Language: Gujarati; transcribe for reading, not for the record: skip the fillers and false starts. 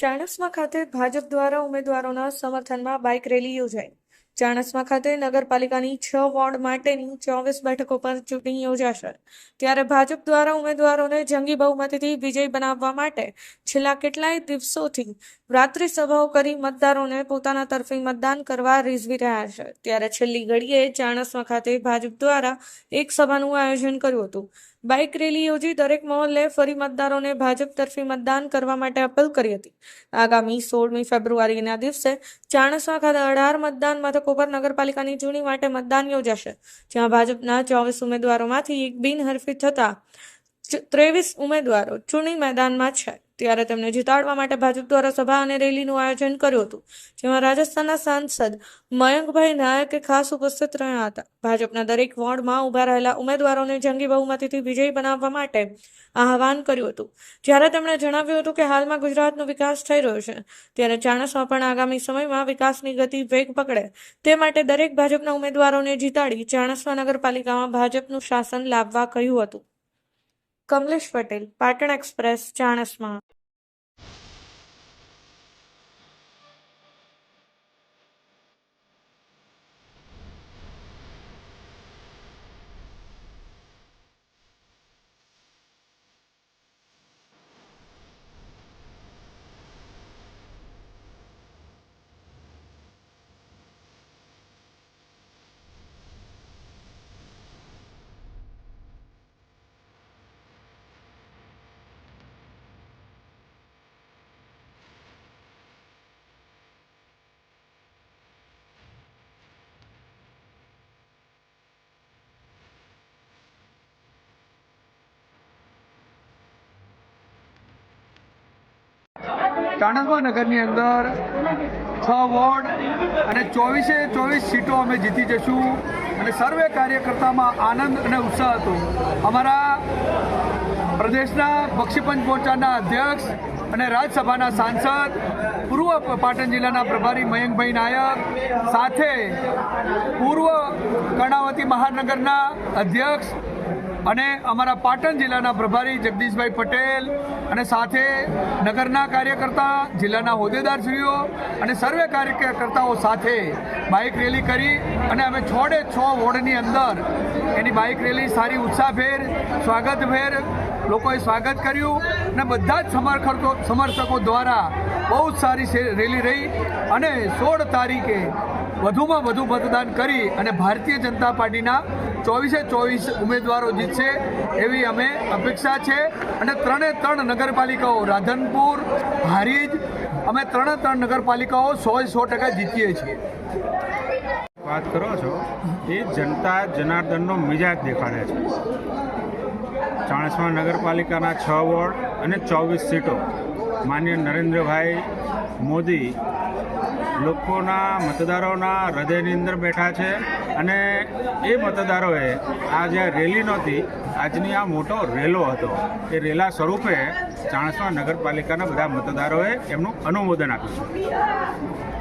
ચાણસ્મા ખાતે ભાજપ દ્વારા ઉમેદવારોના સમર્થનમાં બાઇક રેલી યોજાઈ। ચાણસ્મા ખાતે નગરપાલિકાની 6 વોર્ડ માટેની 24 બેઠકો પર ચૂંટણી યોજાશે, ત્યારે ભાજપ દ્વારા ઉમેદવારોને જંગી બહુમતીથી વિજય બનાવવા માટે છેલ્લા કેટલાય દિવસોથી રાત્રિ સભાઓ કરી મતદારોને પોતાના તરફી મતદાન કરવા રીઝવી રહ્યા છે। ત્યારે છેલ્લી ઘડીએ ચાણસ્મા ખાતે ભાજપ દ્વારા એક સભાનું આયોજન કર્યું હતું। બાઇક રેલી યોજી દરેક મહોલ્લે ફરી મતદારોને ભાજપ તરફી મતદાન કરવા માટે અપીલ કરી હતી। આગામી 16મી ફેબ્રુઆરીના દિવસે ચાણસ્મા ખાતે 18 મતદાન મથકો પર નગરપાલિકાની ચૂંટણી માટે મતદાન યોજાશે, જ્યાં ભાજપના 24 ઉમેદવારોમાંથી એક બિનહરીફ થતા 23 ઉમેદવારો ચૂંટણી મેદાનમાં છે। ત્યારે તેમને જીતાડવા માટે ભાજપ દ્વારા સભા અને રેલીનું આયોજન કર્યું હતું, જેમાં રાજસ્થાનના સાંસદ મયંકભાઈ નાયકે ખાસ ઉપસ્થિત રહ્યા હતા। ભાજપના દરેક વોર્ડમાં ઉભા રહેલા ઉમેદવારોને જંગી બહુમતીથી વિજય બનાવવા માટે આહવાન કર્યું હતું। જ્યારે તેમણે જણાવ્યું હતું કે હાલમાં ગુજરાતનો વિકાસ થઈ રહ્યો છે, ત્યારે ચાણસ્મા પણ આગામી સમયમાં વિકાસની ગતિ વેગ પકડે તે માટે દરેક ભાજપના ઉમેદવારોને જીતાડી ચાણસ્મા નગરપાલિકામાં ભાજપનું શાસન લાવવા કહ્યું હતું। કમલેશ પટેલ, પાટણ એક્સપ્રેસ, ચાણસ્મા। ચાણસ્મા નગરની અંદર 6 વોર્ડ અને 24 સીટો અમે જીતી જશું અને સર્વે કાર્યકર્તામાં આનંદ અને ઉત્સાહ હતો। અમારા પ્રદેશના બક્ષીપંચ મોરચાના અધ્યક્ષ અને રાજ્યસભાના સાંસદ પૂર્વ પાટણ જિલ્લાના પ્રભારી મયંકભાઈ નાયક સાથે પૂર્વ કર્ણાવતી મહાનગરના અધ્યક્ષ અને અમારા પાટણ જિલ્લાના પ્રભારી જગદીશભાઈ પટેલ અને સાથે નગરના કાર્યકર્તા, જિલ્લાના હોદ્દેદારશ્રીઓ અને સર્વે કાર્યકર્તાઓ સાથે બાઇક રેલી કરી અને અમે 6 વોર્ડની અંદર એની બાઇક રેલી સારી ઉત્સાહભેર, સ્વાગતભેર લોકોએ સ્વાગત કર્યું અને બધા જ સમર્થકો દ્વારા બહુ જ સારી રેલી રહી અને 16 તારીખે વધુમાં વધુ મતદાન કરી અને ભારતીય જનતા પાર્ટીના 24 ઉમેદવારો જીતશે એવી અમે અપેક્ષા છે। અને 3 નગરપાલિકાઓ રાધનપુર, હારીજ, અમે 3 નગરપાલિકાઓ 100% જીતીએ છીએ। વાત કરો છો એ જનતા જનાર્દનનો મિજાજ દેખાડે છે। ચાણસ્મા નગરપાલિકાના 6 વોર્ડ અને 24 સીટો માનનીય નરેન્દ્રભાઈ મોદી લોકોના મતદારોના હૃદયની અંદર બેઠા છે અને એ મતદારોએ આ જે રેલી નહોતી, આજની આ મોટો રેલો હતો, એ રેલા સ્વરૂપે ચાણસ્મા નગરપાલિકાના બધા મતદારોએ એમનું અનુમોદન આપ્યું છે।